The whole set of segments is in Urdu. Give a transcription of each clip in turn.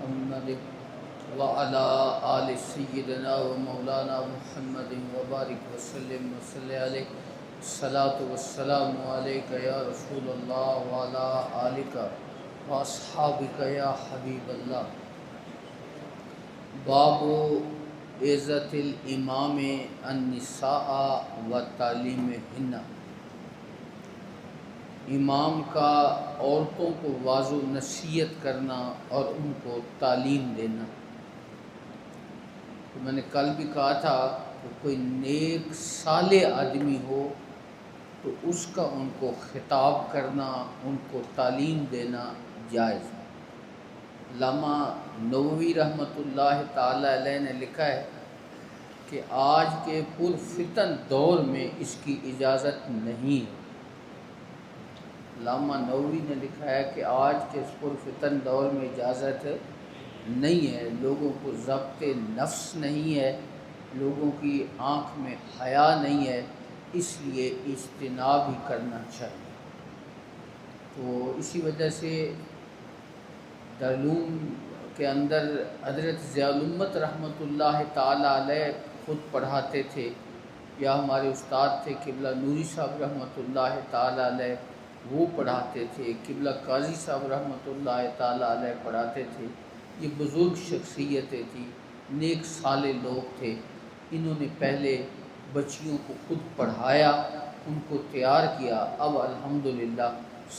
محمد وعلى آل سيدنا ومولانا محمد وبارك وسلم وصلی علیہ الصلاة والسلام علیک یا رسول اللہ وعلى آلک واصحابک یا حبیب اللہ۔ باب عزت الامام النساء و تعلیمہن، امام کا عورتوں کو واضح نصیحت کرنا اور ان کو تعلیم دینا۔ تو میں نے کل بھی کہا تھا کہ کوئی نیک صالح آدمی ہو تو اس کا ان کو خطاب کرنا، ان کو تعلیم دینا جائز ہے۔ علامہ نووی رحمۃ اللہ تعالی علیہ نے لکھا ہے کہ آج کے پرفتن دور میں اس کی اجازت نہیں ہے۔ علامہ نووی نے لکھا ہے کہ آج کے اس پرفتن دور میں اجازت نہیں ہے، لوگوں کو ضبط نفس نہیں ہے، لوگوں کی آنکھ میں حیا نہیں ہے، اس لیے اجتناب ہی کرنا چاہیے۔ تو اسی وجہ سے دارالعلوم کے اندر حضرت ضیاء الامت رحمۃ اللہ تعالی علیہ خود پڑھاتے تھے، یا ہمارے استاد تھے قبلہ نوری صاحب رحمۃ اللہ تعالی علیہ، وہ پڑھاتے تھے، قبلہ قاضی صاحب رحمۃ اللہ تعالی علیہ پڑھاتے تھے۔ یہ بزرگ شخصیتیں تھیں، نیک صالح لوگ تھے۔ انہوں نے پہلے بچیوں کو خود پڑھایا، ان کو تیار کیا، اب الحمدللہ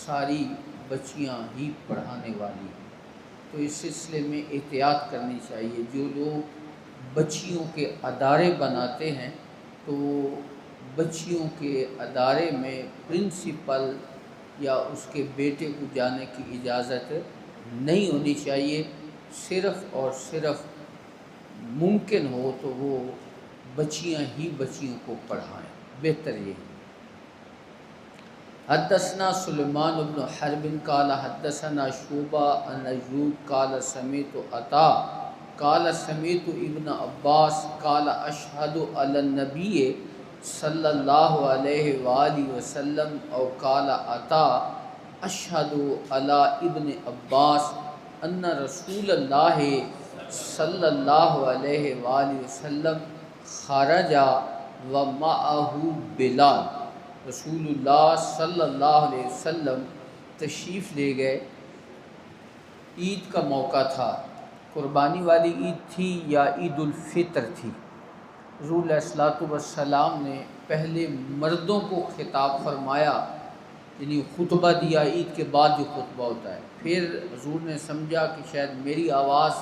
ساری بچیاں ہی پڑھانے والی ہیں۔ تو اس سلسلے میں احتیاط کرنی چاہیے۔ جو لوگ بچیوں کے ادارے بناتے ہیں تو بچیوں کے ادارے میں پرنسپل یا اس کے بیٹے کو جانے کی اجازت نہیں ہونی چاہیے۔ صرف اور صرف ممکن ہو تو وہ بچیاں ہی بچیوں کو پڑھائیں، بہتر یہ ہے۔ حدثنا سلیمان بن حرب قال حدثنا شعبہ عن ایوب قال سمعت عطا قال سمعت ابن عباس قال اشهد علی النبی صلی اللہ علیہ وآلہ وسلم او قال عطا اشهد علی ابن عباس ان رسول اللہ صلی اللہ علیہ وآلہ وسلم خرج ومعه بلال، رسول اللہ صلی اللہ علیہ وسلم تشریف لے گئے۔ عید کا موقع تھا، قربانی والی عید تھی یا عید الفطر تھی۔ حضور علیہ الصلوۃ والسلام نے پہلے مردوں کو خطاب فرمایا، یعنی خطبہ دیا، عید کے بعد جو خطبہ ہوتا ہے۔ پھر حضور نے سمجھا کہ شاید میری آواز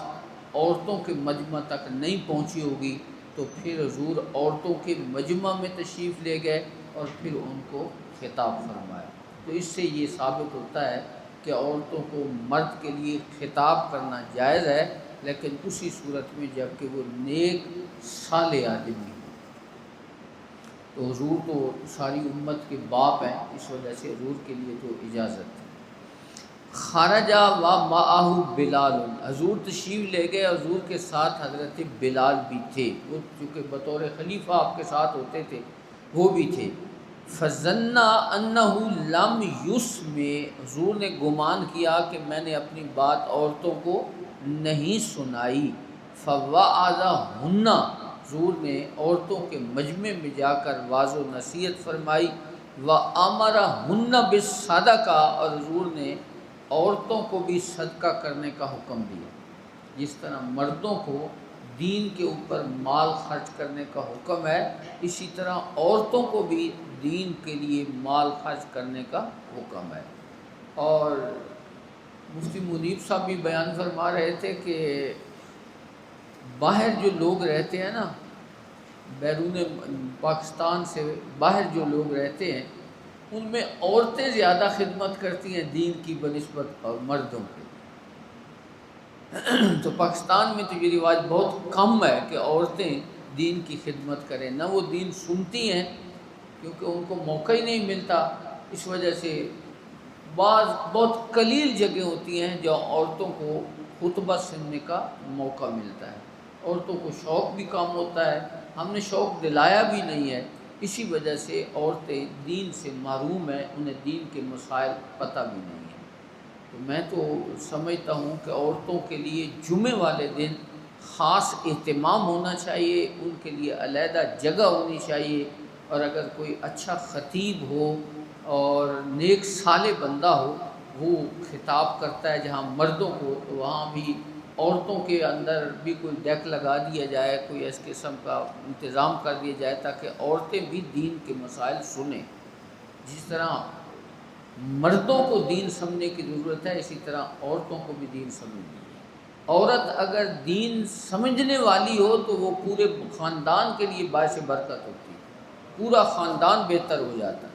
عورتوں کے مجمع تک نہیں پہنچی ہوگی، تو پھر حضور عورتوں کے مجمع میں تشریف لے گئے اور پھر ان کو خطاب فرمایا۔ تو اس سے یہ ثابت ہوتا ہے کہ عورتوں کو مرد کے لیے خطاب کرنا جائز ہے، لیکن اسی صورت میں جب کہ وہ نیک صالح آدمی ہوں۔ تو حضور تو ساری امت کے باپ ہیں، اس وجہ سے حضور کے لیے تو اجازت ہے۔ خرج و معه بلال، حضور تشریف لے گئے، حضور کے ساتھ حضرت بلال بھی تھے، وہ چونکہ بطور خلیفہ آپ کے ساتھ ہوتے تھے، وہ بھی تھے۔ فظن انه لم يسمع، حضور نے گمان کیا کہ میں نے اپنی بات عورتوں کو نہیں سنائی۔ فوعظہن، حضور نے عورتوں کے مجمع میں جا کر واضح و نصیحت فرمائی۔ وامرہن بالصدقہ، اور حضور نے عورتوں کو بھی صدقہ کرنے کا حکم دیا۔ جس طرح مردوں کو دین کے اوپر مال خرچ کرنے کا حکم ہے، اسی طرح عورتوں کو بھی دین کے لیے مال خرچ کرنے کا حکم ہے۔ اور مفتی منیب صاحب بھی بیان فرما رہے تھے کہ باہر جو لوگ رہتے ہیں نا، بیرون پاکستان سے باہر جو لوگ رہتے ہیں، ان میں عورتیں زیادہ خدمت کرتی ہیں دین کی بنسبت مردوں کے۔ تو پاکستان میں تو یہ رواج بہت کم ہے کہ عورتیں دین کی خدمت کریں، نہ وہ دین سنتی ہیں کیونکہ ان کو موقع ہی نہیں ملتا۔ اس وجہ سے بعض بہت قلیل جگہ ہوتی ہیں جو عورتوں کو خطبہ سننے کا موقع ملتا ہے۔ عورتوں کو شوق بھی کم ہوتا ہے، ہم نے شوق دلایا بھی نہیں ہے، اسی وجہ سے عورتیں دین سے محروم ہیں، انہیں دین کے مسائل پتہ بھی نہیں ہیں۔ تو میں تو سمجھتا ہوں کہ عورتوں کے لیے جمعے والے دن خاص اہتمام ہونا چاہیے، ان کے لیے علیحدہ جگہ ہونی چاہیے، اور اگر کوئی اچھا خطیب ہو اور نیک صالح بندہ ہو وہ خطاب کرتا ہے جہاں مردوں کو، تو وہاں بھی عورتوں کے اندر بھی کوئی ڈیک لگا دیا جائے، کوئی اس قسم کا انتظام کر دیا جائے تاکہ عورتیں بھی دین کے مسائل سنیں۔ جس طرح مردوں کو دین سمجھنے کی ضرورت ہے، اسی طرح عورتوں کو بھی دین سمجھنی ہے۔ عورت اگر دین سمجھنے والی ہو تو وہ پورے خاندان کے لیے باعث برکت ہوتی ہے، پورا خاندان بہتر ہو جاتا ہے۔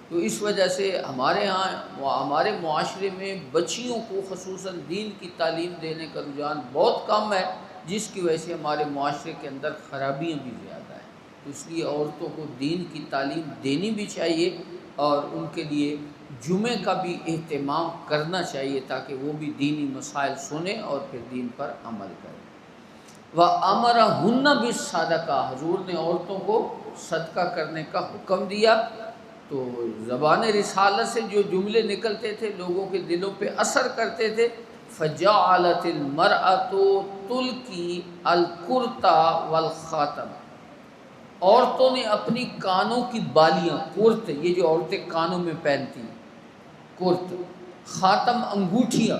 تو اس وجہ سے ہمارے ہاں ہمارے معاشرے میں بچیوں کو خصوصاً دین کی تعلیم دینے کا رجحان بہت کم ہے، جس کی وجہ سے ہمارے معاشرے کے اندر خرابیاں بھی زیادہ ہیں۔ تو اس لیے عورتوں کو دین کی تعلیم دینی بھی چاہیے اور ان کے لیے جمعے کا بھی اہتمام کرنا چاہیے تاکہ وہ بھی دینی مسائل سنیں اور پھر دین پر عمل کریں۔ وَأَمَرَهُنَّ بِالصَّدَقَةِ، حضور نے عورتوں کو صدقہ کرنے کا حکم دیا۔ تو زبان رسالت سے جو جملے نکلتے تھے لوگوں کے دلوں پہ اثر کرتے تھے۔ فَجَعَلَتِ الْمَرْأَةُ تُلْقِي الْقُرْطَ وَالْخَاتَمَ، عورتوں نے اپنی کانوں کی بالیاں، قرط یہ جو عورتیں کانوں میں پہنتی ہیں، قرط، خاتم انگوٹھیاں،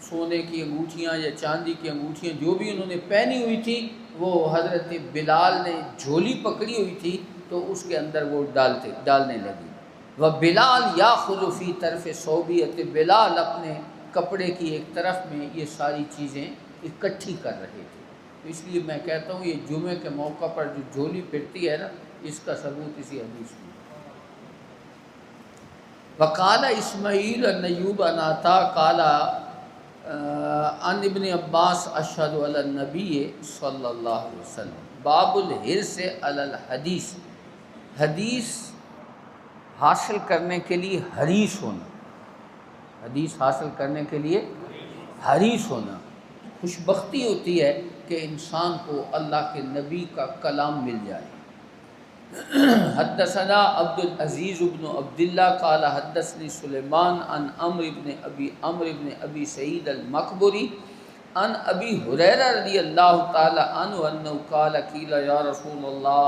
سونے کی انگوٹھیاں یا چاندی کی انگوٹھیاں جو بھی انہوں نے پہنی ہوئی تھی، وہ حضرت بلال نے جھولی پکڑی ہوئی تھی تو اس کے اندر وہ ڈالنے لگی۔ وَبِلال يَأْخُذُ فِي طَرْفِ صَوْبِيَةِ، بلال اپنے کپڑے کی ایک طرف میں یہ ساری چیزیں اکٹھی کر رہے تھے۔ تو اس لیے میں کہتا ہوں یہ جمعے کے موقع پر جو جھولی پھرتی ہے نا، اس کا ثبوت اسی حدیث میں۔ وقال اسماعیل النیوب اناتا قال عن ابن عباس اشہد علی النبی صلی اللہ علیہ وسلم باب الحرص علی الحدیث، حدیث حاصل کرنے کے لیے حریص ہونا، حدیث حاصل کرنے کے لیے حریص ہونا۔ خوش بختی ہوتی ہے کہ انسان کو اللہ کے نبی کا کلام مل جائے۔ حدثنا عبد العزیز بن عبداللہ قال حدثني سلیمان عن عمرو بن ابی سعید المقبری عن ابی ہریرہ رضی اللہ تعالی عنہ انہ قال قیل یا رسول اللہ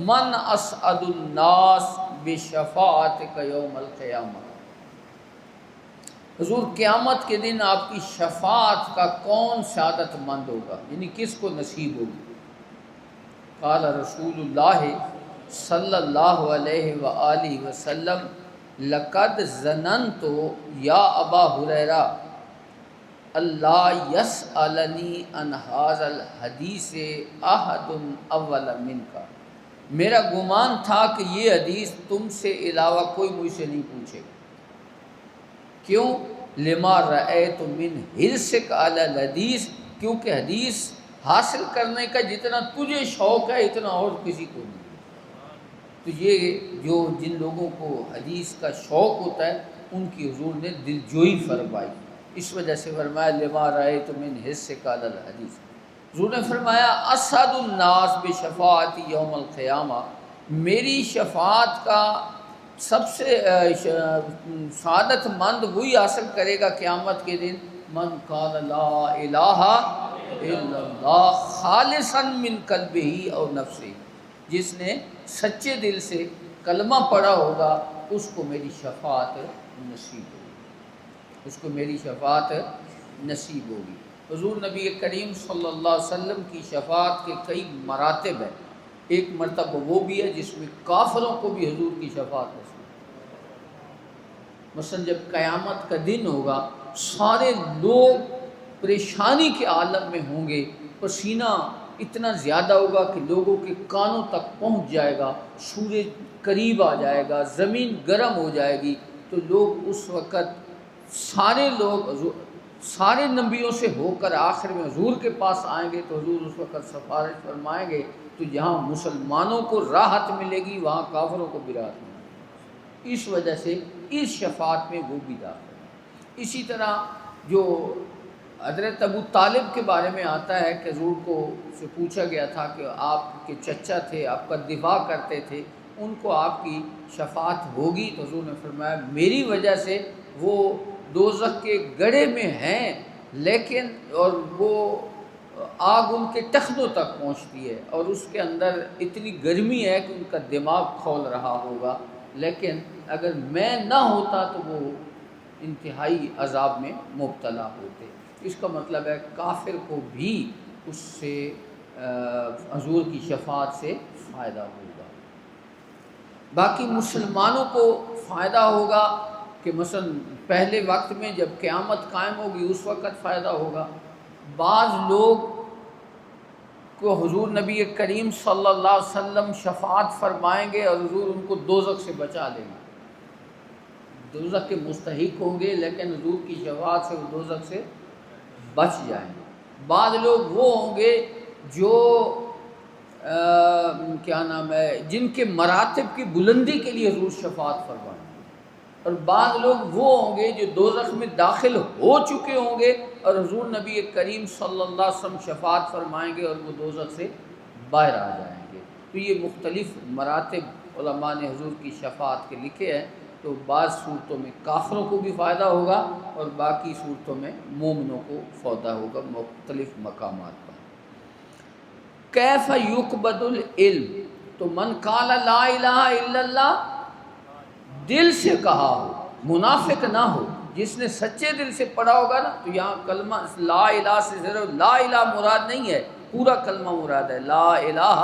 من اسعد الناس بشفاعتک یوم القیامہ، حضور قیامت کے دن آپ کی شفاعت کا کون سعادت مند ہوگا، یعنی کس کو نصیب ہوگی؟ قال رسول اللہ صلی اللہ علیہ وآلہ وسلم لقد ظننت یا ابا ہریرہ اللہ یسألنی عن ھذا الحدیث احد اول منک، میرا گمان تھا کہ یہ حدیث تم سے علاوہ کوئی مجھ سے نہیں پوچھے گا۔ کیوں؟ لما رأیت من حرصک علی الحدیث، کیونکہ حدیث حاصل کرنے کا جتنا تجھے شوق ہے اتنا اور کسی کو نہیں۔ تو یہ جو جن لوگوں کو حدیث کا شوق ہوتا ہے ان کی حضور نے دل جوئی فرمائی، اس وجہ سے فرمایا لما رأیت من حرصک علی الحدیث۔ حضور نے فرمایا اسعد الناس بشفاعتی یوم القیامہ، میری شفاعت کا سب سے سعادت مند وہی حاصل کرے گا قیامت کے دن من قال لا الہ الا اللہ خالصا من قلبہ اور نفسہ، جس نے سچے دل سے کلمہ پڑھا ہوگا اس کو میری شفاعت نصیب ہوگی، اس کو میری شفاعت نصیب ہوگی۔ حضور نبی کریم صلی اللہ علیہ وسلم کی شفاعت کے کئی مراتب ہیں، ایک مرتبہ وہ بھی ہے جس میں کافروں کو بھی حضور کی شفاعت نصیب ہوگی۔ مثلا جب قیامت کا دن ہوگا سارے لوگ پریشانی کے عالم میں ہوں گے، پسینہ اتنا زیادہ ہوگا کہ لوگوں کے کانوں تک پہنچ جائے گا، سورج قریب آ جائے گا، زمین گرم ہو جائے گی، تو لوگ اس وقت سارے نبیوں سے ہو کر آخر میں حضور کے پاس آئیں گے، تو حضور اس وقت سفارش فرمائیں گے، تو جہاں مسلمانوں کو راحت ملے گی وہاں کافروں کو بھی راحت ملے گی، اس وجہ سے اس شفاعت میں وہ بھی داخل ہے۔ اسی طرح جو حضرت ابو طالب کے بارے میں آتا ہے کہ حضور کو سے پوچھا گیا تھا کہ آپ کے چچا تھے، آپ کا دفاع کرتے تھے، ان کو آپ کی شفاعت ہوگی، تو حضور نے فرمایا میری وجہ سے وہ دوزخ کے گڑھے میں ہیں، لیکن اور وہ آگ ان کے ٹخنوں تک پہنچتی ہے اور اس کے اندر اتنی گرمی ہے کہ ان کا دماغ کھول رہا ہوگا، لیکن اگر میں نہ ہوتا تو وہ انتہائی عذاب میں مبتلا ہوتے۔ اس کا مطلب ہے کافر کو بھی اس سے حضور کی شفاعت سے فائدہ ہوگا۔ باقی مسلمانوں کو فائدہ ہوگا کہ مثلا پہلے وقت میں جب قیامت قائم ہوگی اس وقت فائدہ ہوگا۔ بعض لوگ کو حضور نبی کریم صلی اللہ علیہ وسلم شفاعت فرمائیں گے اور حضور ان کو دوزخ سے بچا لیں گے، دوزخ کے مستحق ہوں گے لیکن حضور کی شفاعت سے وہ دوزخ سے بچ جائیں گے۔ بعض لوگ وہ ہوں گے جو کیا نام ہے، جن کے مراتب کی بلندی کے لیے حضور شفاعت فرمائیں گے، اور بعض لوگ وہ ہوں گے جو دوزخ میں داخل ہو چکے ہوں گے اور حضور نبی کریم صلی اللہ علیہ وسلم شفاعت فرمائیں گے اور وہ دوزخ سے باہر آ جائیں گے۔ تو یہ مختلف مراتب علماء نے حضور کی شفاعت کے لکھے ہیں۔ تو بعض صورتوں میں کافروں کو بھی فائدہ ہوگا اور باقی صورتوں میں مومنوں کو فائدہ ہوگا مختلف مقامات پر۔ کیف یقبض العلم، تو من قال لا الہ الا اللہ، دل سے کہا ہو، منافق نہ ہو، جس نے سچے دل سے پڑھا ہوگا نا، تو یہاں کلمہ لا الہ سے صرف لا الہ مراد نہیں ہے، پورا کلمہ مراد ہے، لا الہ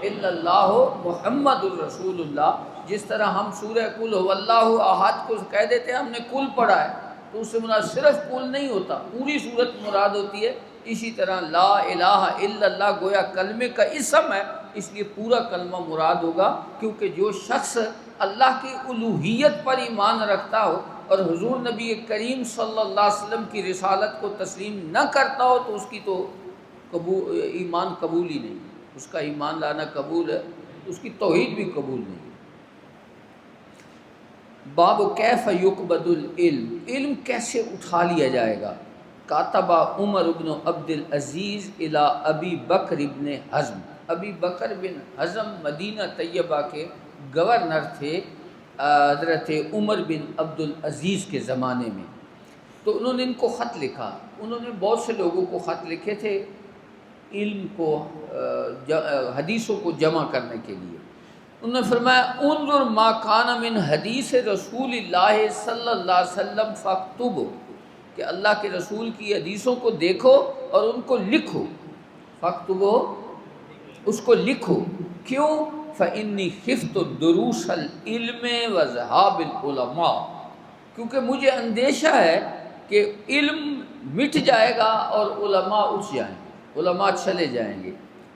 الا اللہ محمد الرسول اللہ۔ جس طرح ہم سورہ قل هو اللہ احد کو کہہ دیتے ہیں ہم نے کل پڑھا ہے، تو اس سے مراد صرف کل نہیں ہوتا، پوری صورت مراد ہوتی ہے۔ اسی طرح لا الہ الا اللہ گویا کلمے کا اسم ہے، اس لیے پورا کلمہ مراد ہوگا، کیونکہ جو شخص اللہ کی الوہیت پر ایمان رکھتا ہو اور حضور نبی کریم صلی اللہ علیہ وسلم کی رسالت کو تسلیم نہ کرتا ہو تو اس کی تو ایمان قبول ہی نہیں، اس کا ایمان لانا قبول ہے، اس کی توحید بھی قبول نہیں۔ باب کیف یقبض العلم، علم کیسے اٹھا لیا جائے گا۔ کاتبہ عمر بن عبد العزیز الی ابی بکر بن حزم، ابی بکر بن حزم مدینہ طیبہ کے گورنر تھے حضرت عمر بن عبد العزیز کے زمانے میں۔ تو انہوں نے ان کو خط لکھا، انہوں نے بہت سے لوگوں کو خط لکھے تھے علم کو حدیثوں کو جمع کرنے کے لیے۔ انہوں نے فرمایا انظر ما کان من حدیث رسول اللہ صلی اللہ علیہ وسلم فاکتب، کہ اللہ کے رسول کی حدیثوں کو دیکھو اور ان کو لکھو، فاکتبو اس کو لکھو، کیوں؟ فإنی خفت دروس العلم وذهاب العلماء، کیونکہ مجھے اندیشہ ہے کہ علم مٹ جائے گا اور علماء اٹھ جائیں گے، علماء چلے جائیں گے۔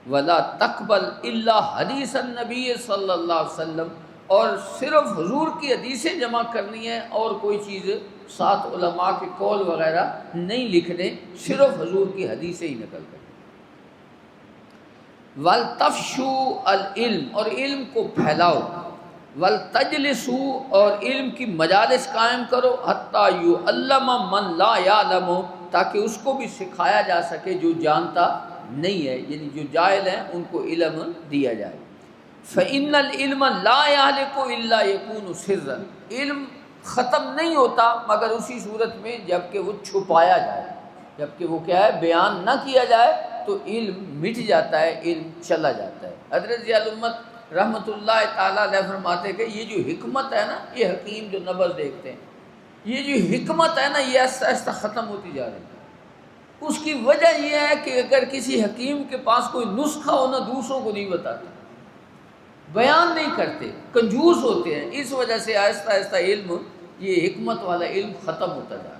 ولا تقبل الا حدیث النبی صلی اللہ علیہ وسلم، اور صرف حضور کی حدیثیں جمع کرنی ہے اور کوئی چیز ساتھ علماء کے قول وغیرہ نہیں لکھنے، صرف حضور کی حدیثیں ہی نقل کریں۔ وَلْتَفْشُوا الْعِلْمَ، اور علم کو پھیلاؤ، وَلْتَجْلِسُوا، اور علم کی مجالس قائم کرو، حَتَّى يُعَلَّمَ مَنْ لَا يَعْلَمُ، تاکہ اس کو بھی سکھایا جا سکے جو جانتا نہیں ہے، یعنی جو جاہل ہیں ان کو علم دیا جائے۔ فَإِنَّ الْعِلْمَ لَا يَهْلِكُ إِلَّا يَكُونُ سِرًّا، علم ختم نہیں ہوتا مگر اسی صورت میں جب کہ وہ چھپایا جائے، جب کہ وہ کیا ہے بیان نہ کیا جائے تو علم مٹ جاتا ہے، علم چلا جاتا ہے۔ حضرت ضیاء الامت رحمۃ اللہ تعالیٰ علیہ فرماتے کہ یہ جو حکمت ہے نا، یہ حکیم جو نبض دیکھتے ہیں، یہ جو حکمت ہے نا یہ آہستہ آہستہ ختم ہوتی جا رہی ہے۔ اس کی وجہ یہ ہے کہ اگر کسی حکیم کے پاس کوئی نسخہ ہو نا، دوسروں کو نہیں بتاتا، بیان نہیں کرتے، کنجوس ہوتے ہیں، اس وجہ سے آہستہ آہستہ علم، یہ حکمت والا علم ختم ہوتا جا رہا ہے۔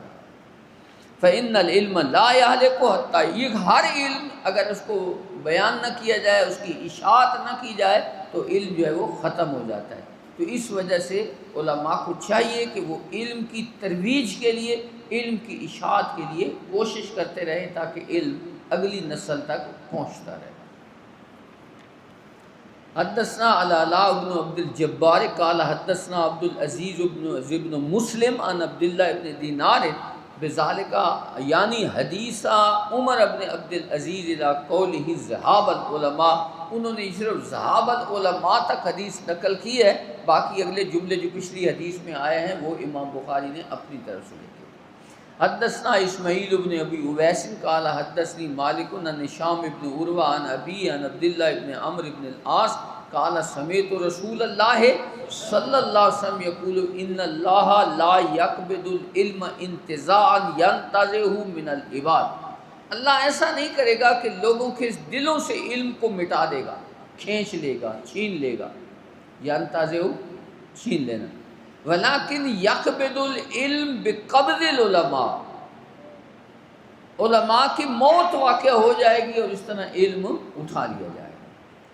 فَإِنَّ الْعِلْمَ لَا يَهْلِكُ حَتَّى، یہ ہر علم اگر اس کو بیان نہ کیا جائے، اس کی اشاعت نہ کی جائے تو علم جو ہے وہ ختم ہو جاتا ہے۔ تو اس وجہ سے علماء کو چاہیے کہ وہ علم کی ترویج کے لیے، علم کی اشاعت کے لیے کوشش کرتے رہیں تاکہ علم اگلی نسل تک پہنچتا رہے۔ حدثنا علاء بن عبد الجبار قال حدثنا عبد العزیز بن مسلم عن عبد اللہ بن دینار بذالک، یعنی حدیث عمر بن عبد العزیز الی قولہ ذہاب العلماء، انہوں نے صرف ذہاب العلماء تک حدیث نقل کی ہے، باقی اگلے جملے جو پچھلی حدیث میں آئے ہیں وہ امام بخاری نے اپنی طرف سے لکھے۔ حدثنا اسماعیل بن ابی اویس قال حدثنی مالک عن هشام بن عروہ عن ابی عن عبداللہ بن عمرو بن العاص قال سمعت رسول اللہ صلی اللہ علیہ وسلم یقول ان اللہ لا یقبض العلم انتزاعا ینتزعه من العباد، اللہ ایسا نہیں کرے گا کہ لوگوں کے دلوں سے علم کو مٹا دے گا، کھینچ لے گا، چھین لے گا، ینتزعه چھین لینا، ولیکن یقبض العلم بقبض العلماء، علماء کی موت واقع ہو جائے گی اور اس طرح علم اٹھا لیا جائے گا،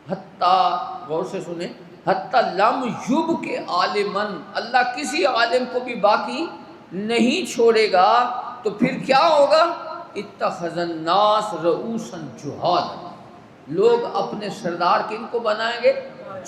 حتیٰ غور سے سنیں، حتیٰ لم یب کے عالمن، اللہ کسی عالم کو بھی باقی نہیں چھوڑے گا، تو پھر کیا ہوگا؟ اتخذ الناس رؤوسا جہالا، لوگ اپنے سردار کن کو بنائیں گے؟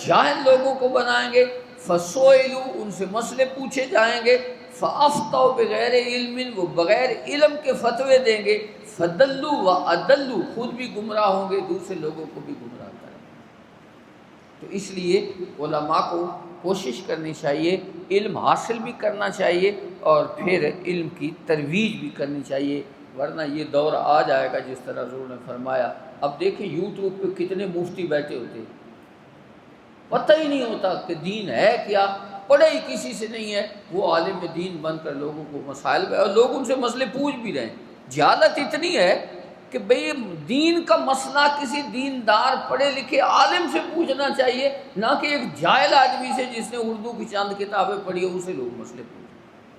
جاہل لوگوں کو بنائیں گے، فسئلوا، ان سے مسئلے پوچھے جائیں گے، فافتوا بغیر علم، وہ بغیر علم کے فتوے دیں گے، فدلوا واضلوا، خود بھی گمراہ ہوں گے، دوسرے لوگوں کو بھی گمراہ کریں گے۔ تو اس لیے علماء کو کوشش کرنی چاہیے، علم حاصل بھی کرنا چاہیے اور پھر علم کی ترویج بھی کرنی چاہیے، ورنہ یہ دور آ جائے گا جس طرح حضور نے فرمایا۔ اب دیکھیں یوٹیوب پہ کتنے مفتی بیٹھے ہوتے ہیں، پتہ ہی نہیں ہوتا کہ دین ہے کیا، پڑھے ہی کسی سے نہیں ہے، وہ عالم دین بن کر لوگوں کو مسائل اور لوگ ان سے مسئلے پوچھ بھی رہے ہیں۔ جہالت اتنی ہے کہ بھئی دین کا مسئلہ کسی دیندار پڑھے لکھے عالم سے پوچھنا چاہیے، نہ کہ ایک جاہل آدمی سے جس نے اردو کی چند کتابیں پڑھی ہیں اسے لوگ مسئلے پوچھیں،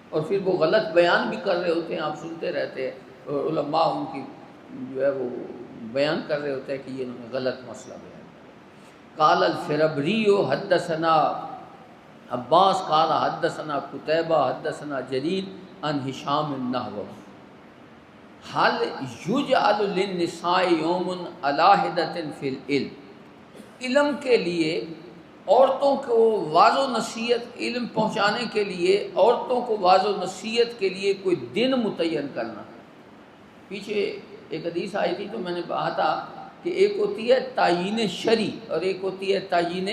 اور پھر وہ غلط بیان بھی کر رہے ہوتے ہیں، آپ سنتے رہتے ہیں، اور علماء ان کی جو ہے وہ بیان کر رہے ہوتے ہیں کہ یہ انہوں نے غلط مسئلہ بیان۔ قال الفربری حدثنا عباس قال حدثنا قتیبہ حدثنا جریر عن ہشام النحو هل یجعل للنساء یوم علی حدۃ فی العلم، علم کے لیے عورتوں کو واض و نصیحت، علم پہنچانے کے لیے عورتوں کو واض و نصیحت کے لیے کوئی دن متعین کرنا۔ پیچھے ایک حدیث آئی تھی تو میں نے کہا تھا کہ ایک ہوتی ہے تعیین شرعی اور ایک ہوتی ہے تعیین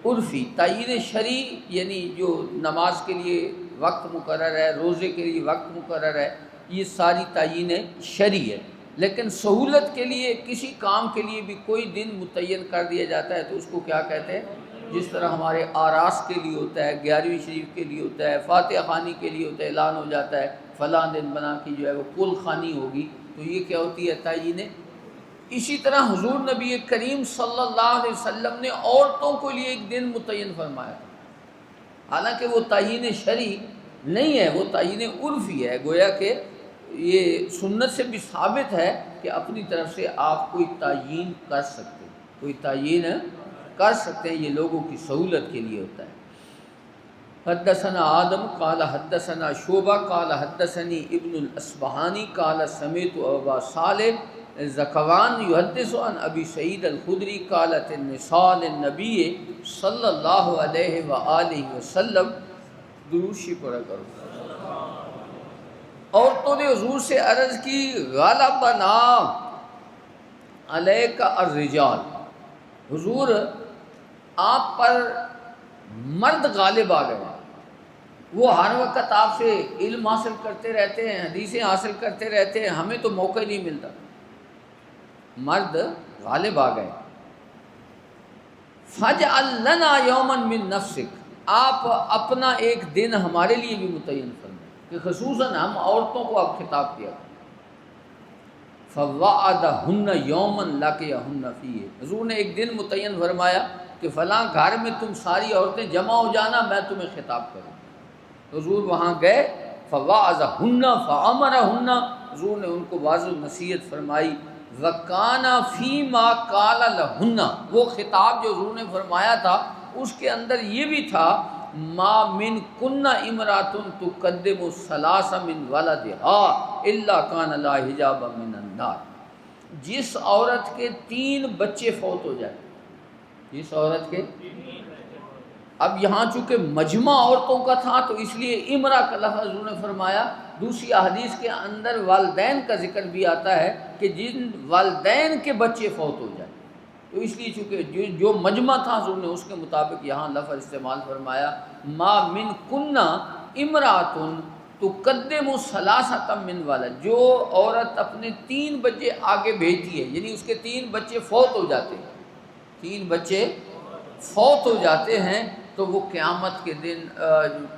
عرفی۔ تعیین شرعی یعنی جو نماز کے لیے وقت مقرر ہے، روزے کے لیے وقت مقرر ہے، یہ ساری تعیین شرعی ہے، لیکن سہولت کے لیے کسی کام کے لیے بھی کوئی دن متعین کر دیا جاتا ہے تو اس کو کیا کہتے ہیں؟ جس طرح ہمارے آراس کے لیے ہوتا ہے، 11ویں شریف کے لیے ہوتا ہے، فاتحہ خوانی کے لیے ہوتا ہے، اعلان ہو جاتا ہے فلاں دن بنا کی جو ہے وہ کل خوانی ہوگی، تو یہ کیا ہوتی ہے؟ تعیین۔ اسی طرح حضور نبی کریم صلی اللہ علیہ وسلم نے عورتوں کو لیے ایک دن متعین فرمایا تھا، حالانکہ وہ تعیین شرعی نہیں ہے، وہ تعیین عرفی ہے، گویا کہ یہ سنت سے بھی ثابت ہے کہ اپنی طرف سے آپ کوئی تعیین کر سکتے ہیں، کوئی تعیین کر سکتے ہیں، یہ لوگوں کی سہولت کے لیے ہوتا ہے۔ حدثنا آدم قال حدثنا شعبہ قال حدثنی ابن الاصبہانی قال سمعت ابا صالح زکوان یحدث عن ابی سعید الخدری قالت النساء للنبی صلی اللہ علیہ وآلہ وسلم، دروشی پڑھا کرو، عورتوں نے حضور سے عرض کی غلبنا علیک الرجال، حضور آپ پر مرد غالب آ گئے، وہ ہر وقت آپ سے علم حاصل کرتے رہتے ہیں، حدیثیں حاصل کرتے رہتے ہیں، ہمیں تو موقع ہی نہیں ملتا، مرد غالب آ گئے۔ فَاجْعَلْ لَنَا يَوْمًا مِّن نَفْسِكَ، آپ اپنا ایک دن ہمارے لیے بھی متعین فرمائیں کہ خصوصاً ہم عورتوں کو آپ خطاب کیا۔ فَوَعَدَهُنَّ يَوْمًا لَقِيَهُنَّ فِيهِ، حضور نے ایک دن متعین فرمایا کہ فلاں گھر میں تم ساری عورتیں جمع ہو جانا، میں تمہیں خطاب کروں۔ حضور وہاں گئے، فَوَعَظَهُنَّ فَأَمَرَهُنَّ، حضور نے ان کو واضح نصیحت فرمائی، وَكَانَ فِي مَا قَالَ لَهُنَّ، وہ خطاب جو حضور نے فرمایا تھا اس کے اندر یہ بھی تھا، مَا مِن كُنَّ امْرَأَةٌ تُقَدِّمُ الثَّلَاثَ مِن وَلَدِهَا إِلَّا كَانَ لَهَا حِجَابًا مِنَ النَّارِ، جس عورت کے 3 بچے فوت ہو جائیں، جس عورت کے، اب یہاں چونکہ مجمع عورتوں کا تھا تو اس لیے امرا کا لفظ حضور نے فرمایا۔ دوسری احادیث کے اندر والدین کا ذکر بھی آتا ہے کہ جن والدین کے بچے فوت ہو جائیں، تو اس لیے چونکہ جو مجمع تھا حضور نے اس کے مطابق یہاں لفظ استعمال فرمایا، ما من کنہ امراتن تقدم ثلاثۃ من ولد، جو عورت اپنے 3 بچے آگے بھیجتی ہے، یعنی اس کے 3 بچے فوت ہو جاتے ہیں، 3 بچے فوت ہو جاتے ہیں، تو وہ قیامت کے دن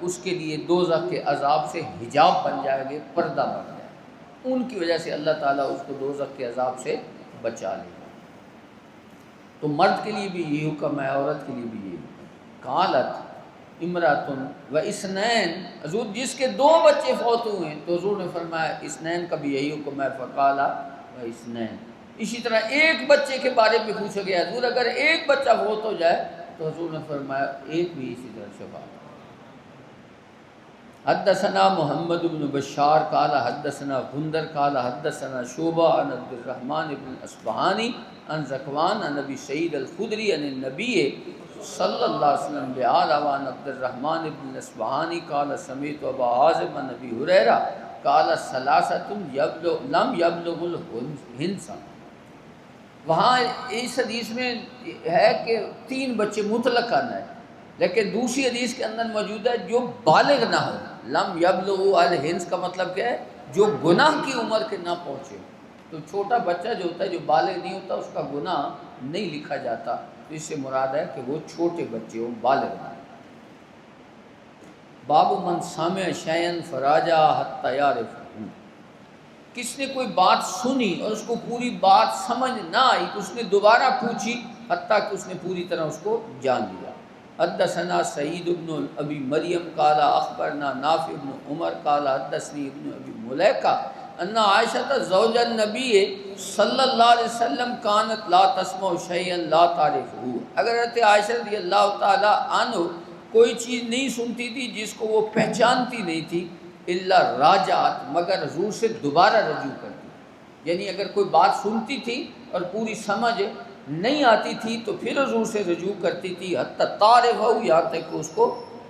اس کے لیے دوزخ کے عذاب سے حجاب بن جائے گے، پردہ بن جائے گا، ان کی وجہ سے اللہ تعالیٰ اس کو دوزخ کے عذاب سے بچا لے گا۔ تو مرد کے لیے بھی یہی حکم ہے، عورت کے لیے بھی یہی حکم ہے۔ قالت امراتن و اسنین، حضور جس کے 2 بچے فوت ہوئے ہیں، تو حضور نے فرمایا اسنین کا بھی یہی حکم ہے، فقالا و اسنین۔ اسی طرح ایک بچے کے بارے میں پوچھا گیا، حضور اگر ایک بچہ فوت ہو جائے تو حضور نے فرمایا ایک بھی اسی طرح شفاعت۔ حدثنا محمد بن بشار قال حدثنا غندر قال حدثنا شعبہ عن عبد الرحمن بن اصبہانی عن ذکوان عن ابی سعید الخدری عن النبی صلی اللہ علیہ وسلم بآل عن عبد الرحمن بن اصبہانی قال سمعت ابا حازم عن ابی ہریرہ قال ثلاثۃ لم یبلغ الحنث۔ وہاں اس حدیث میں ہے کہ 3 بچے مطلقاً ہے، لیکن دوسری حدیث کے اندر موجود ہے جو بالغ نہ ہو۔ لم یبلغ الحنث کا مطلب کیا ہے؟ جو گناہ کی عمر کے نہ پہنچے۔ تو چھوٹا بچہ جو ہوتا ہے، جو بالغ نہیں ہوتا، اس کا گناہ نہیں لکھا جاتا، تو اس سے مراد ہے کہ وہ چھوٹے بچے ہوں، بالغ نہ ہوں۔ باب من سمع شیئا فراجع حتی یعرفہ، کس نے کوئی بات سنی اور اس کو پوری بات سمجھ نہ آئی تو اس نے دوبارہ پوچھی حتیٰ کہ اس نے پوری طرح اس کو جان لیا۔ حدثنا سعید بن ابی مریم قال اخبرنا نافع بن عمر قال حدثني ابن ابی ملیکہ ان عائشہ زوج النبی صلی اللہ علیہ وسلم كانت لا تسمع شیئا لا تعرفه، اگر حضرت عائشہ رضی اللہ تعالی عنہ کوئی چیز نہیں سنتی تھی جس کو وہ پہچانتی نہیں تھی، الا راجعت، مگر حضور سے دوبارہ رجوع کرتی، یعنی اگر کوئی بات سنتی تھی اور پوری سمجھ نہیں آتی تھی تو پھر حضور سے رجوع کرتی تھی، حتی تعرفہ، یہاں تک کہ اس کو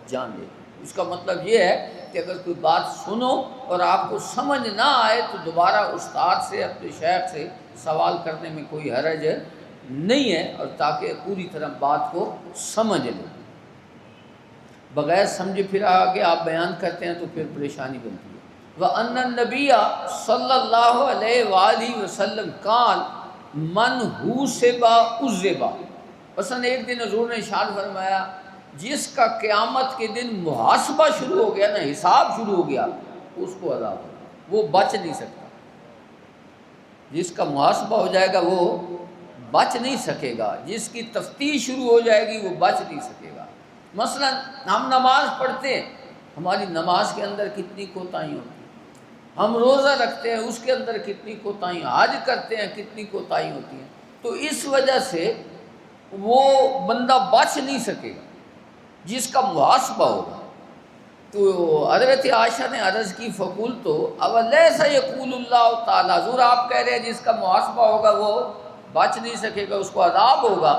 جان لے۔ اس کا مطلب یہ ہے کہ اگر کوئی بات سنو اور آپ کو سمجھ نہ آئے تو دوبارہ استاد سے، اپنے شیخ سے سوال کرنے میں کوئی حرج نہیں ہے، اور تاکہ پوری طرح بات کو سمجھ لیں۔ بغیر سمجھے پھر آگے آپ بیان کرتے ہیں تو پھر پریشانی بنتی ہے۔ وَأَنَّ النَّبِيَّ صلی اللہ علیہ وآلہ وسلم قال من حُوسِبَ عُذِّبَ، مثلا ایک دن حضور نے ارشاد فرمایا جس کا قیامت کے دن محاسبہ شروع ہو گیا نا، حساب شروع ہو گیا، اس کو عذاب ہوگا، وہ بچ نہیں سکتا۔ جس کا محاسبہ ہو جائے گا وہ بچ نہیں سکے گا، جس کی تفتیش شروع ہو جائے گی وہ بچ نہیں سکے گا۔ مثلا ہم نماز پڑھتے ہیں، ہماری نماز کے اندر کتنی کوتاہی ہوتی ہیں، ہم روزہ رکھتے ہیں اس کے اندر کتنی کوتاہی، حج کرتے ہیں کتنی کوتاہی ہوتی ہیں، تو اس وجہ سے وہ بندہ بچ نہیں سکے گا جس کا محاسبہ ہوگا۔ تو حضرت عائشہ نے عرض کی فقول تو اولیس یقول اللہ تعالیٰ، حضور آپ کہہ رہے ہیں جس کا محاسبہ ہوگا وہ بچ نہیں سکے گا، اس کو عذاب ہوگا،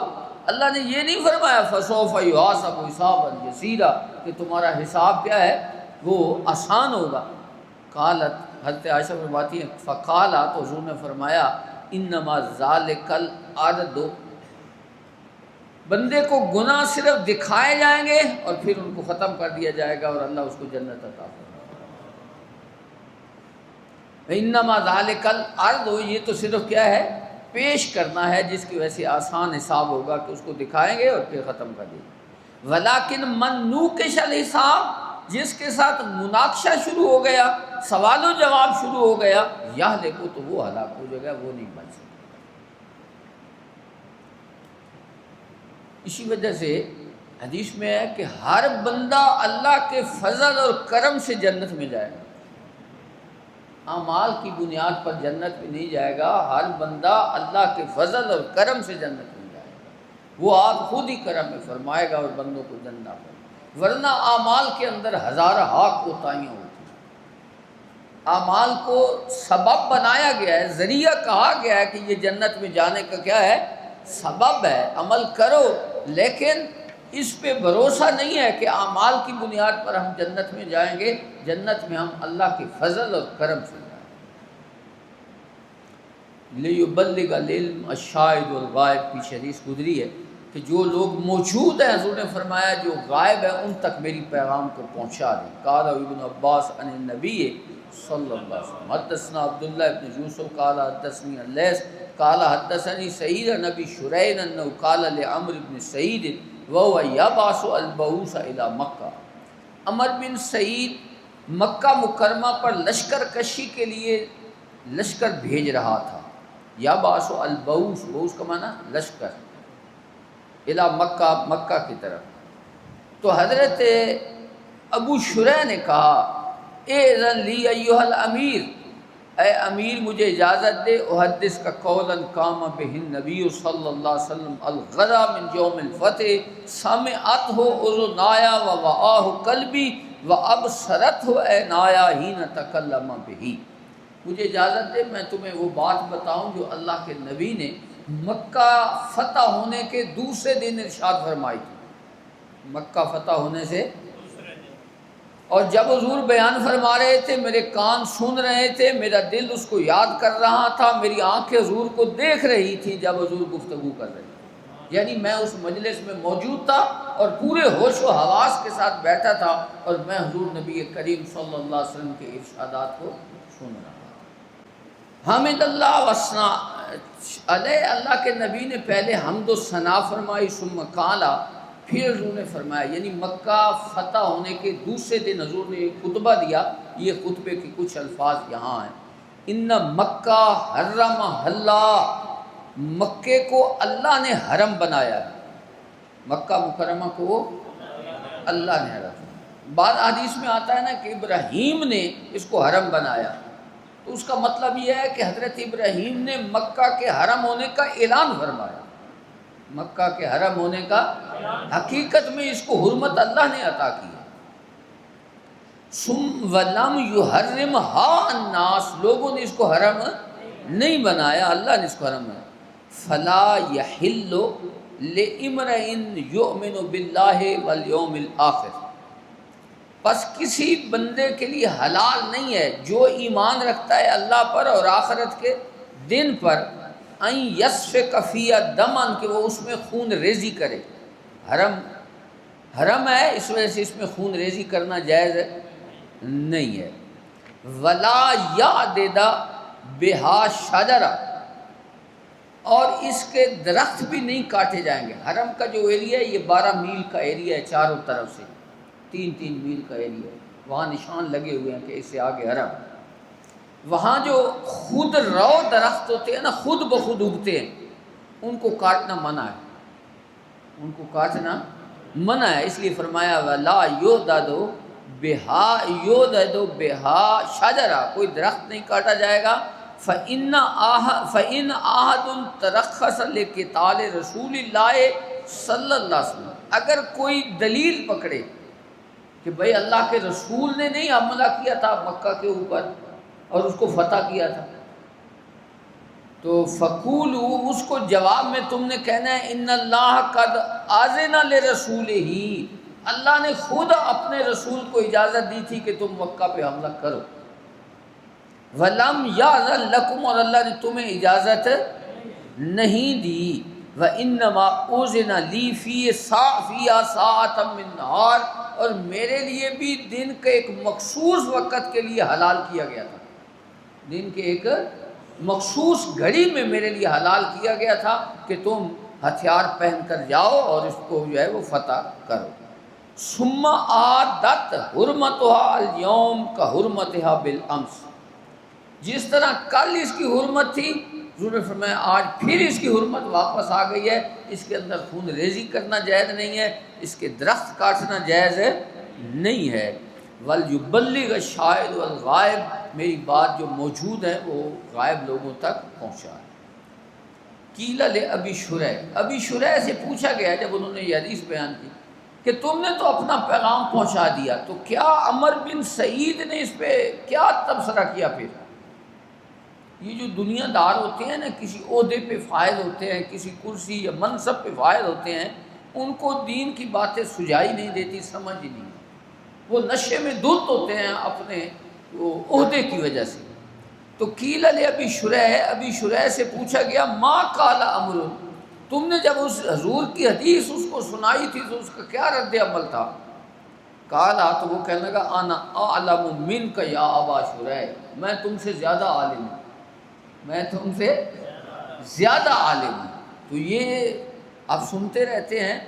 اللہ نے یہ نہیں فرمایا فسوف یحاسب حسابا یسیرا کہ تمہارا حساب کیا ہے وہ آسان ہوگا۔ قالت، حضرت عائشہ فرماتی ہیں فقالا، تو حضور نے فرمایا انما ذالک العرض، بندے کو گناہ صرف دکھائے جائیں گے اور پھر ان کو ختم کر دیا جائے گا اور اللہ اس کو جنت عطا فرمائے گا۔ انما ذالک العرض، یہ تو صرف کیا ہے پیش کرنا ہے، جس کی وجہ سے آسان حساب ہوگا کہ اس کو دکھائیں گے اور پھر ختم کر دیں گے۔ ولیکن من نوقش الحساب، جس کے ساتھ مناقشہ شروع ہو گیا، سوال و جواب شروع ہو گیا، یہلک، تو وہ ہلاک ہو جائے گا، وہ نہیں بچ سکتا۔ اسی وجہ سے حدیث میں ہے کہ ہر بندہ اللہ کے فضل اور کرم سے جنت میں جائے گا، اعمال کی بنیاد پر جنت میں نہیں جائے گا، ہر بندہ اللہ کے فضل اور کرم سے جنت میں جائے گا، وہ آپ خود ہی کرم میں فرمائے گا اور بندوں کو جنت فرمائے گا۔ ورنہ اعمال کے اندر ہزارہ کوتاہیاں ہوتی ہیں، اعمال کو سبب بنایا گیا ہے، ذریعہ کہا گیا ہے کہ یہ جنت میں جانے کا کیا ہے سبب ہے، عمل کرو، لیکن اس پہ بھروسہ نہیں ہے کہ اعمال کی بنیاد پر ہم جنت میں جائیں گے، جنت میں ہم اللہ کے فضل اور کرم سے جائیں گے۔ لیبلغ العلم الشاہد والغائب کی حدیث گزری ہے کہ جو لوگ موجود ہیں حضور نے فرمایا جو غائب ہیں ان تک میری پیغام کو پہنچا دیں۔ قال ابن عباس عن النبی صلی اللہ علیہ وسلم حدثنا عبداللہ ابن یوسف قال حدثنی اللیث قال حدثنی سعید عن ابی شریح انہ قال لعمر بن سعید وهو یبعث البعوث الی مکہ۔ عمر بن سعید مکہ مکرمہ پر لشکر کشی کے لیے لشکر بھیج رہا تھا۔ یبعث البعوث، بعوث کا معنی لشکر، الی مکہ، مکہ کی طرف۔ تو حضرت ابو شریح نے کہا اذن لی ایھا الامیر، اے امیر مجھے اجازت دے، احدث کا قولا قام بہ النبی صلی اللہ علیہ وسلم الغدا من یوم الفتح سمعتہ اذنایا ووعاہ قلبی وابصرتہ عینایا حین تکلم بہ۔ مجھے اجازت دے میں تمہیں وہ بات بتاؤں جو اللہ کے نبی نے مکہ فتح ہونے کے دوسرے دن ارشاد فرمائی تھی۔ مکہ فتح ہونے سے، اور جب حضور بیان فرما رہے تھے میرے کان سن رہے تھے، میرا دل اس کو یاد کر رہا تھا، میری آنکھیں حضور کو دیکھ رہی تھی جب حضور گفتگو کر رہے تھے، یعنی میں اس مجلس میں موجود تھا اور پورے ہوش و حواس کے ساتھ بیٹھا تھا اور میں حضور نبی کریم صلی اللہ علیہ وسلم کے ارشادات کو سن رہا تھا۔ حمد اللہ وثنا علیہ، اللہ کے نبی نے پہلے حمد و ثنا فرمائی، ثم قالا، پھر حضور نے فرمایا، یعنی مکہ فتح ہونے کے دوسرے دن حضور نے ایک خطبہ دیا۔ یہ خطبے کے کچھ الفاظ یہاں ہیں۔ ان مکہ حرم اللہ، مکے کو اللہ نے حرم بنایا ہے، مکہ مکرمہ کو اللہ نے حرم بنایا۔ بعض حدیث میں آتا ہے نا کہ ابراہیم نے اس کو حرم بنایا، تو اس کا مطلب یہ ہے کہ حضرت ابراہیم نے مکہ کے حرم ہونے کا اعلان فرمایا، مکہ کے حرم ہونے کا، حقیقت میں اس کو حرمت اللہ نے عطا کی ہے۔ وَلَمْ يُحَرِّمْهَا النَّاسُ، لوگوں نے اس کو حرم نہیں بنایا، اللہ نے اس کو حرم بنایا۔ فَلَا يَحِلُّ لِامْرِئٍ يُؤْمِنُ بِاللَّهِ وَالْيَوْمِ الْآخِرِ، پس کسی بندے کے لیے حلال نہیں ہے جو ایمان رکھتا ہے اللہ پر اور آخرت کے دن پر، ان یسفک فیہ دمن، کہ وہ اس میں خون ریزی کرے۔ حرم ہے، اس وجہ سے اس میں خون ریزی کرنا جائز نہیں ہے۔ ولا یعدد بہا شجرہ، اور اس کے درخت بھی نہیں کاٹے جائیں گے۔ حرم کا جو ایریا ہے یہ 12 میل کا ایریا ہے، چاروں طرف سے 3 میل کا ایریا ہے، وہاں نشان لگے ہوئے ہیں کہ اس سے آگے حرم۔ وہاں جو خود رو درخت ہوتے ہیں نا، خود بخود اگتے ہیں، ان کو کاٹنا منع ہے، ان کو کاٹنا منع ہے، اس لیے فرمایا وَلَا يُعْدَدُ بِهَا شَجَرَةٌ، کوئی درخت نہیں کاٹا جائے گا۔ فَإِنْ أَحَدٌ تَرَخَّصَ لِقِتَالِ رسول اللہ صلی اللہ علیہ وسلم، اگر کوئی دلیل پکڑے کہ بھئی اللہ کے رسول نے نہیں حملہ کیا تھا مکہ کے اوپر اور اس کو فتح کیا تھا، تو فَقُولُوا، اس کو جواب میں تم نے کہنا ہے ان اللہ قد آذن لرسولہ، اللہ نے خود اپنے رسول کو اجازت دی تھی کہ تم مکہ پہ حملہ کرو۔ وَلَمْ يَأْذَن لَكُمْ، اور اللہ نے تمہیں اجازت نہیں دی۔ وَإِنَّمَا أُذِنَ لِي فِيهَا سَاعَةً مِّن نَّهَارٍ، اور میرے لیے بھی دن کے ایک مخصوص وقت کے لیے حلال کیا گیا تھا، دن کے ایک مخصوص گھڑی میں میرے لیے حلال کیا گیا تھا کہ تم ہتھیار پہن کر جاؤ اور اس کو جو ہے وہ فتح کرو۔ ثم عادت حرمتها اليوم كحرمتها بالامس، جس طرح کل اس کی حرمت تھی، حضور نے فرمایا آج پھر اس کی حرمت واپس آ گئی ہے، اس کے اندر خون ریزی کرنا جائز نہیں ہے، اس کے درخت کاٹنا جائز نہیں ہے۔ وَلْيُبَلِّغْ الشَّاهِدُ وَالْغَائِبُ، میری بات جو موجود ہے وہ غائب لوگوں تک پہنچائے۔ قیل لأبی شریح، ابی شریح سے پوچھا گیا جب انہوں نے یہ حدیث بیان کی کہ تم نے تو اپنا پیغام پہنچا دیا، تو کیا عمر بن سعید نے اس پہ کیا تبصرہ کیا؟ پھر یہ جو دنیا دار ہوتے ہیں نا، کسی عہدے پہ فائز ہوتے ہیں، کسی کرسی یا منصب پہ فائز ہوتے ہیں، ان کو دین کی باتیں سجائی نہیں دیتی، سمجھ ہی نہیں، وہ نشے میں دھت ہوتے ہیں اپنے وہ عہدے کی وجہ سے۔ تو قیل لابی شریح، ابی شریح سے پوچھا گیا ما قال عمرو، تم نے جب اس حضور کی حدیث اس کو سنائی تھی تو اس کا کیا رد عمل تھا؟ کالا، تو وہ کہنے لگا انا اعلم منک یا ابا شریح، میں تم سے زیادہ عالم ہوں، میں تم سے زیادہ عالم ہوں۔ تو یہ آپ سنتے رہتے ہیں،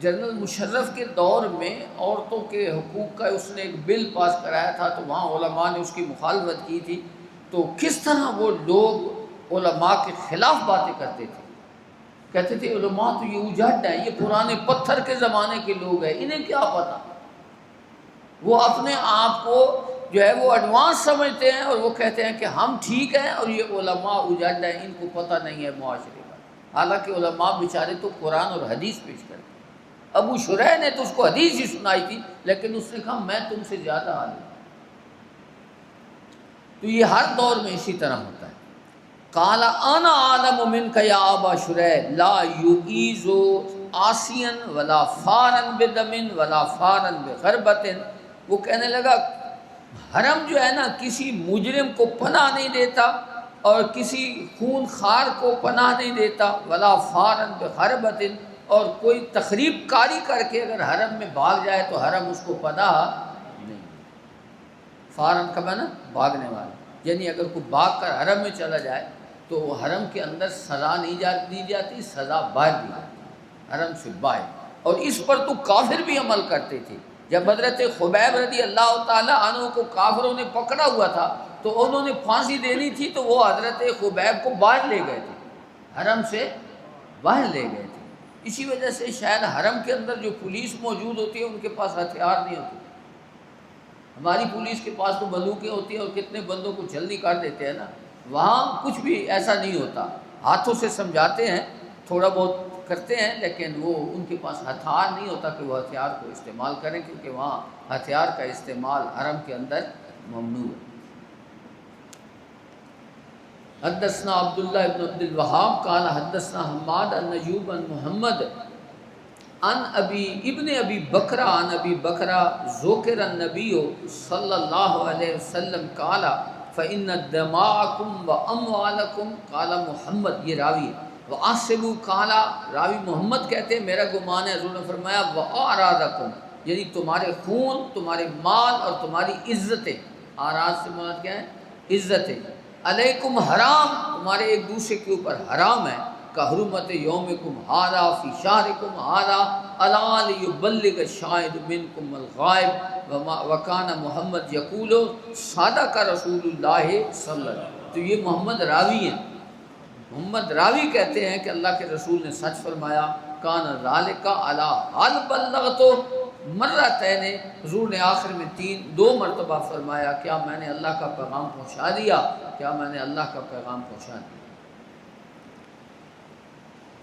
جنرل مشرف کے دور میں عورتوں کے حقوق کا اس نے ایک بل پاس کرایا تھا، تو وہاں علماء نے اس کی مخالفت کی تھی، تو کس طرح وہ لوگ علماء کے خلاف باتیں کرتے تھے، کہتے تھے علماء تو یہ اجڑ ہیں، یہ پرانے پتھر کے زمانے کے لوگ ہیں، انہیں کیا پتہ۔ وہ اپنے آپ کو جو ہے وہ ایڈوانس سمجھتے ہیں، اور وہ کہتے ہیں کہ ہم ٹھیک ہیں اور یہ علماء اجڑ ہیں، ان کو پتہ نہیں ہے معاشرے کا۔ حالانکہ علماء بیچارے تو قرآن اور حدیث پیش کرتے ہیں۔ ابو شریح نے تو اس کو حدیث ہی سنائی تھی، لیکن اس نے کہا میں تم سے زیادہ عالم ہوں۔ تو یہ ہر دور میں اسی طرح ہوتا ہے۔ قال انا اعلم منک یا ابا شریح لا یعیذ عاصیا ولا فارا بدم ولا فارا بغربۃ۔ وہ کہنے لگا حرم جو ہے نا کسی مجرم کو پناہ نہیں دیتا اور کسی خون خار کو پناہ نہیں دیتا، ولا فارا بغربۃ، اور کوئی تخریب کاری کر کے اگر حرم میں بھاگ جائے تو حرم اس کو پناہ نہیں۔ فارن کا معنی بھاگنے والا، یعنی اگر کوئی بھاگ کر حرم میں چلا جائے تو وہ حرم کے اندر سزا نہیں دی جاتی، سزا باہر دی جاتی، حرم سے باہر۔ اور اس پر تو کافر بھی عمل کرتے تھے۔ جب حضرت خبیب رضی اللہ تعالی عنہ کو کافروں نے پکڑا ہوا تھا تو انہوں نے پھانسی دینی تھی، تو وہ حضرت خبیب کو باہر لے گئے تھے، حرم سے باہر لے گئے تھے۔ اسی وجہ سے شاید حرم کے اندر جو پولیس موجود ہوتی ہے ان کے پاس ہتھیار نہیں ہوتے۔ ہماری پولیس کے پاس تو بندوقیں ہوتی ہیں اور کتنے بندوں کو جلدی کر دیتے ہیں نا، وہاں کچھ بھی ایسا نہیں ہوتا، ہاتھوں سے سمجھاتے ہیں، تھوڑا بہت کرتے ہیں، لیکن وہ ان کے پاس ہتھیار نہیں ہوتا کہ وہ ہتھیار کو استعمال کریں، کیونکہ وہاں ہتھیار کا استعمال حرم کے اندر ممنوع ہے۔ حدثنا عبداللہ ابن عبد الوہاب قال حدثنا حماد عن ایوب عن محمد عن ابن ابی بکرہ عن ابی بکرہ ذکر النبی صلی اللہ علیہ وسلم قال فإن دماءکم واموالکم، قال محمد، یہ راوی ہے، وآصبوا، قال راوی محمد کہتے ہیں میرا گمان ہے حضور نے فرمایا وأعراضکم، یعنی تمہارے خون، تمہارے مال اور تمہاری عزتیں، اعراض سے مراد کیا ہے؟ عزتیں، علیکم حرام، تمہارے ایک دوسرے کے اوپر حرام ہے، کحرمت یومکم ھذا فی شہرکم ھذا الا لیبلغ الشاہد منکم الغائب وکان محمد یقول صدق رسول اللہ صلی اللہ علیہ وسلم۔ تو یہ محمد راوی ہیں، محمد راوی کہتے ہیں کہ اللہ کے رسول نے سچ فرمایا، کان ذالک علی حل بلغت مرتین، حضور نے آخر میں دو مرتبہ فرمایا کیا میں نے اللہ کا پیغام پہنچا دیا، کیا میں نے اللہ کا پیغام پہنچا دیا۔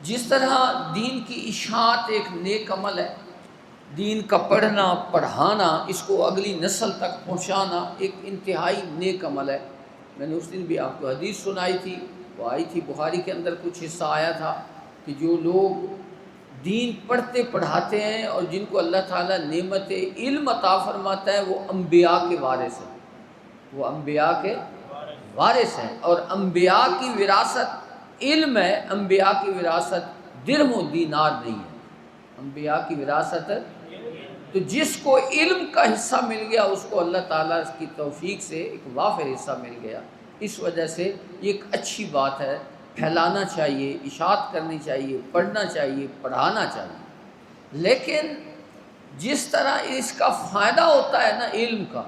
جس طرح دین کی اشاعت ایک نیک عمل ہے، دین کا پڑھنا پڑھانا، اس کو اگلی نسل تک پہنچانا ایک انتہائی نیک عمل ہے۔ میں نے اس دن بھی آپ کو حدیث سنائی تھی، وہ آئی تھی بخاری کے اندر کچھ حصہ آیا تھا کہ جو لوگ دین پڑھتے پڑھاتے ہیں اور جن کو اللہ تعالیٰ نعمت علم عطا فرماتا ہے، وہ انبیاء کے وارث ہیں، وہ انبیاء کے وارث ہیں، اور انبیاء کی وراثت علم ہے، انبیاء کی وراثت درہم و دینار نہیں ہے، انبیاء کی وراثت ہے۔ تو جس کو علم کا حصہ مل گیا اس کو اللہ تعالیٰ کی توفیق سے ایک وافر حصہ مل گیا، اس وجہ سے یہ ایک اچھی بات ہے، پھیلانا چاہیے، اشاعت کرنی چاہیے، پڑھنا چاہیے، پڑھانا چاہیے۔ لیکن جس طرح اس کا فائدہ ہوتا ہے نا علم کا،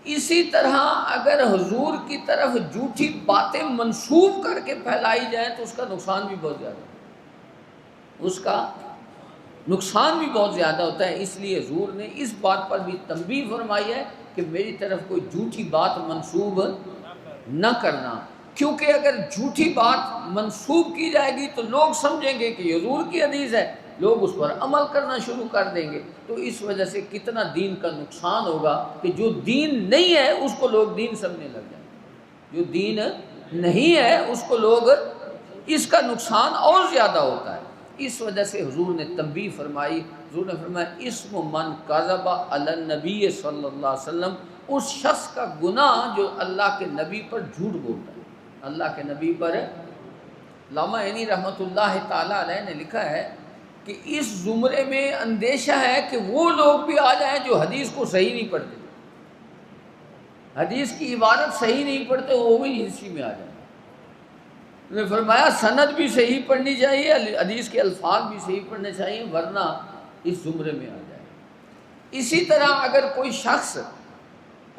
اسی طرح اگر حضور کی طرف جھوٹی باتیں منسوب کر کے پھیلائی جائیں تو اس کا نقصان بھی بہت زیادہ ہے، اس کا نقصان بھی بہت زیادہ ہوتا ہے۔ اس لیے حضور نے اس بات پر بھی تنبیہ فرمائی ہے کہ میری طرف کوئی جھوٹی بات منسوب نہ کرنا، کیونکہ اگر جھوٹی بات منسوب کی جائے گی تو لوگ سمجھیں گے کہ حضور کی حدیث ہے، لوگ اس پر عمل کرنا شروع کر دیں گے، تو اس وجہ سے کتنا دین کا نقصان ہوگا کہ جو دین نہیں ہے اس کو لوگ دین سمجھنے لگ جائیں، جو دین نہیں ہے اس کو لوگ، اس کا نقصان اور زیادہ ہوتا ہے۔ اس وجہ سے حضور نے تنبیہ فرمائی، حضور نے فرمایا اسم من کذب علی النبی صلی اللہ علیہ وسلم، اس شخص کا گناہ جو اللہ کے نبی پر جھوٹ بولتا ہے، اللہ کے نبی پر علامہ عینی رحمۃ اللہ تعالی علیہ نے لکھا ہے کہ اس زمرے میں اندیشہ ہے کہ وہ لوگ بھی آ جائیں جو حدیث کو صحیح نہیں پڑھتے، حدیث کی عبارت صحیح نہیں پڑھتے، وہ بھی اسی میں آ جائیں۔ انہوں نے فرمایا سند بھی صحیح پڑھنی چاہیے، حدیث کے الفاظ بھی صحیح پڑھنے چاہیے، ورنہ اس زمرے میں آ جائے۔ اسی طرح اگر کوئی شخص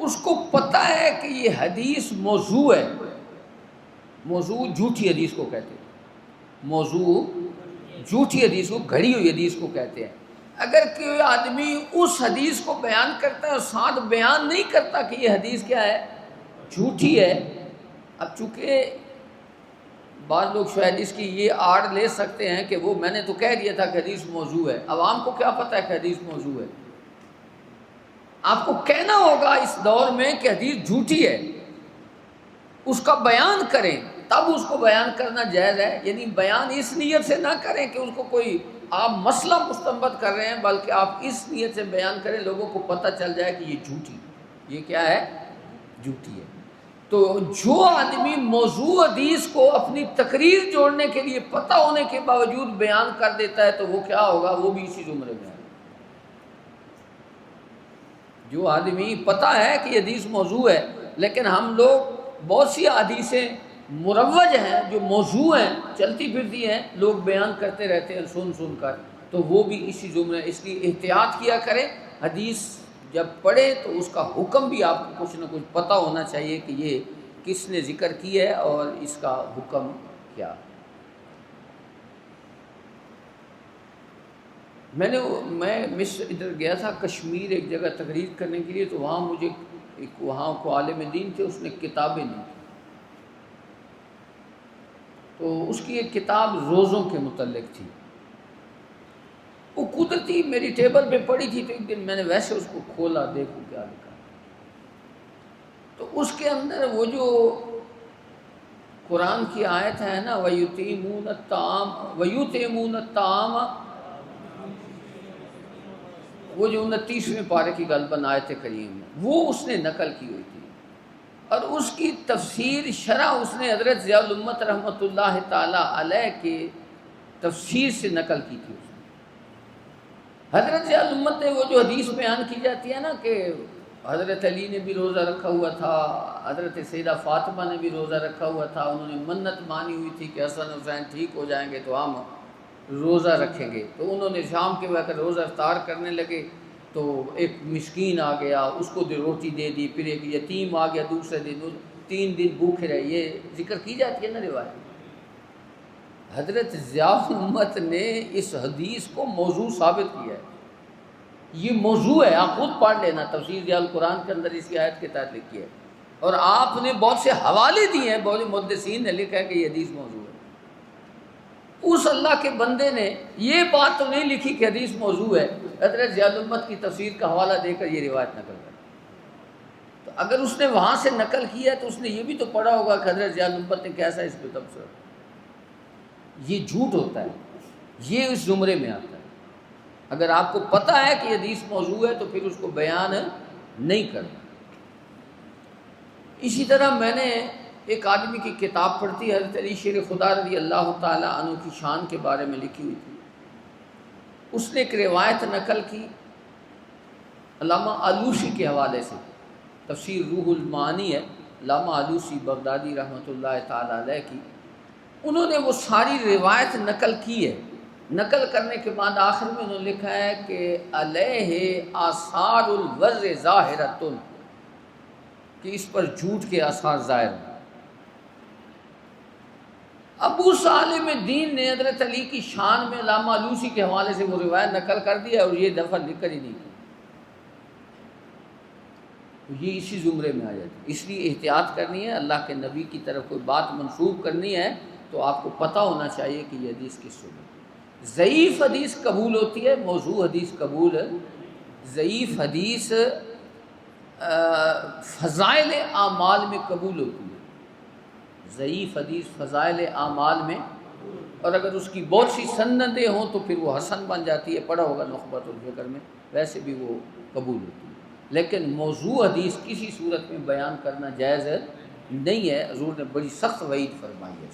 اس کو پتہ ہے کہ یہ حدیث موضوع ہے، موضوع جھوٹی حدیث کو کہتے ہیں، موضوع جھوٹی حدیث کو، گھڑی ہوئی حدیث کو کہتے ہیں، اگر کوئی آدمی اس حدیث کو بیان کرتا ہے اور ساتھ بیان نہیں کرتا کہ یہ حدیث کیا ہے، جھوٹی ہے، اب چونکہ بعض لوگ شاید اس کی یہ آڑ لے سکتے ہیں کہ وہ میں نے تو کہہ دیا تھا کہ حدیث موضوع ہے، عوام کو کیا پتہ ہے کہ حدیث موضوع ہے؟ آپ کو کہنا ہوگا اس دور میں کہ حدیث جھوٹی ہے، اس کا بیان کریں، تب اس کو بیان کرنا جائز ہے۔ یعنی بیان اس نیت سے نہ کریں کہ اس کو کوئی آپ مسئلہ مستنبط کر رہے ہیں، بلکہ آپ اس نیت سے بیان کریں لوگوں کو پتہ چل جائے کہ یہ جھوٹی، یہ کیا ہے، جھوٹی ہے۔ تو جو آدمی موضوع حدیث کو اپنی تقریر جوڑنے کے لیے پتہ ہونے کے باوجود بیان کر دیتا ہے تو وہ کیا ہوگا، وہ بھی اسی زمرے میں ہے۔ جو آدمی پتہ ہے کہ یہ حدیث موضوع ہے، لیکن ہم لوگ بہت سی حدیثیں مروج ہیں جو موضوع ہیں، چلتی پھرتی ہیں، لوگ بیان کرتے رہتے ہیں سن کر، تو وہ بھی اسی زمرے۔ اس لیے احتیاط کیا کریں، حدیث جب پڑھے تو اس کا حکم بھی آپ کو کچھ نہ کچھ پتہ ہونا چاہیے کہ یہ کس نے ذکر کی ہے اور اس کا حکم کیا۔ میں مصر ادھر گیا تھا، کشمیر ایک جگہ تقریر کرنے کے لیے، تو وہاں مجھے وہاں کو عالم دین تھے، اس نے کتابیں دی، تو اس کی ایک کتاب روزوں کے متعلق تھی، وہ قدرتی میری ٹیبل پہ پڑی تھی، تو ایک دن میں نے ویسے اس کو کھولا، دیکھو کیا لکھا، تو اس کے اندر وہ جو قرآن کی آیت ہے نا، وَيُطْعِمُونَ الطَّعَامَ، وہ جو 29ویں پارے کی غالباً آیت کریم ہے، وہ اس نے نقل کی ہوئی تھی، اور اس کی تفسیر شرح اس نے حضرت ضیاء الامت رحمۃ اللہ تعالی علیہ کے تفسیر سے نقل کی تھی۔ اس نے حضرت ضیاء الامت نے وہ جو حدیث بیان کی جاتی ہے نا کہ حضرت علی نے بھی روزہ رکھا ہوا تھا، حضرت سیدہ فاطمہ نے بھی روزہ رکھا ہوا تھا، انہوں نے منت مانی ہوئی تھی کہ حسن حسین ٹھیک ہو جائیں گے تو ہم روزہ رکھیں گے، تو انہوں نے شام کے وقت روزہ افطار کرنے لگے، تو ایک مسکین آ گیا، اس کو روٹی دے دی، پھر ایک یتیم آ گیا دوسرے دن، 3 دن بھوکے رہے، یہ ذکر کی جاتی ہے نا روایت۔ حضرت ضیاء الامت نے اس حدیث کو موضوع ثابت کیا ہے، یہ موضوع ہے، آپ خود پڑھ لینا، تفسیر ضیاء القرآن کے اندر اس کی آیت کے تحت لکھی ہے، اور آپ نے بہت سے حوالے دیے ہیں، بہت محدثین نے لکھا ہے کہ یہ حدیث موضوع ہے۔ اس اللہ کے بندے نے یہ بات تو نہیں لکھی کہ حدیث موضوع ہے، حضرت ضیاء الامت کی تفسیر کا حوالہ دے کر یہ روایت نقل کر، تو اگر اس نے وہاں سے نقل کیا ہے تو اس نے یہ بھی تو پڑھا ہوگا کہ حضرت ضیاء الامت نے کیسا اس پہ تبصرہ۔ یہ جھوٹ ہوتا ہے، یہ اس زمرے میں آتا ہے۔ اگر آپ کو پتہ ہے کہ حدیث موضوع ہے تو پھر اس کو بیان نہیں کرنا۔ اسی طرح میں نے ایک آدمی کی کتاب پڑھتی، حضرت علی شیر خدا رضی اللہ تعالی عنہ کی شان کے بارے میں لکھی ہوئی تھی، اس نے ایک روایت نقل کی علامہ آلوسی کے حوالے سے، تفسیر روح المعانی ہے، علامہ آلوسی بغدادی رحمۃ اللہ تعالی علیہ کی، انہوں نے وہ ساری روایت نقل کی ہے، نقل کرنے کے بعد آخر میں انہوں نے لکھا ہے کہ علیہ آثار الوضع ظاہرۃ، کہ اس پر جھوٹ کے آثار ظاہر ہیں۔ ابو سالم دین نے حضرت علی کی شان میں علامہ آلوسی کے حوالے سے وہ روایت نقل کر دیا اور یہ دفعہ لکھ کر ہی نہیں کی، یہ اسی زمرے میں آ جاتی ہے۔ اس لیے احتیاط کرنی ہے، اللہ کے نبی کی طرف کوئی بات منسوب کرنی ہے تو آپ کو پتہ ہونا چاہیے کہ یہ حدیث کس سے ہے۔ ضعیف حدیث قبول ہوتی ہے، موضوع حدیث قبول ہے۔ ضعیف حدیث فضائل اعمال میں قبول ہوتی ہے، ضعیف حدیث فضائل اعمال میں، اور اگر اس کی بہت سی سندیں ہوں تو پھر وہ حسن بن جاتی ہے، پڑھا ہوگا نخبۃ الفکر میں، ویسے بھی وہ قبول ہوتی ہے۔ لیکن موضوع حدیث کسی صورت میں بیان کرنا جائز نہیں ہے، حضور نے بڑی سخت وعید فرمائی ہے۔